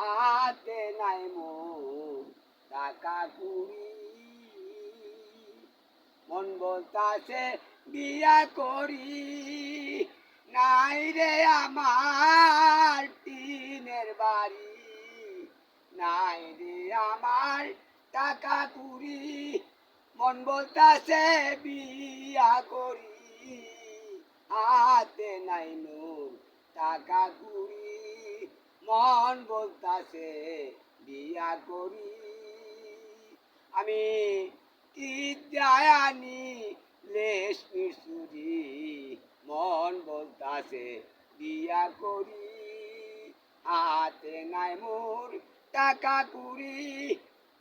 হাতে নাই মোর টাকা কুড়ি। মন বলতাছে বিয়া করি, নাই রে আমার টিনের বাড়ি, নাই রে আমার টাকা কুড়ি। মন বলতাছে বিয়া করি, হাতে নাই মোর টাকা কুড়ি। মন বলতাছে বিয়া করি। আমি কি জানি লেশমির চুরি, মন বলতাছে বিয়া করি। হাতে নাই মোর টাকা কুড়ি,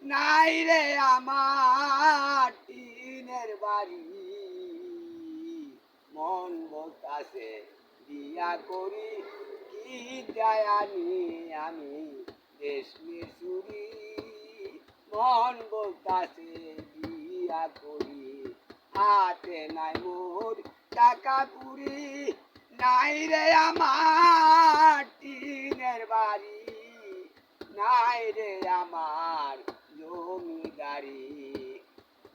নাই রে আমার টিনের বাড়ি। মন বলতাছে বিয়া করি, কি জানি আমি রেশমির চুরি। মন বলতাছে বিয়া করি, হাতে নাই মোর টাকা কুড়ি, নাই রে আমার টিনের বাড়ি, নাই রে আমার জমিদারি।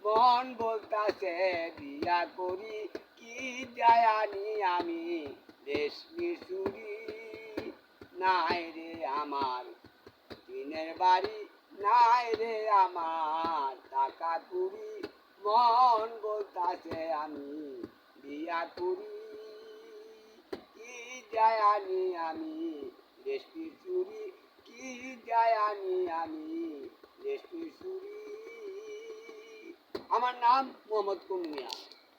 মন বলতাছে বিয়া করি, কি জানি আমি রেশমির চুরি। নাই রে আমার টিনের বাড়ি, নাই রে আমার টাকা কুড়ি। মন বলতাছে আমি বিয়া করি, কি জানি আমি রেশমির চুরি, কি জানি আমি রেশমির চুরি। আমার নাম মোহাম্মদ কুমিয়া।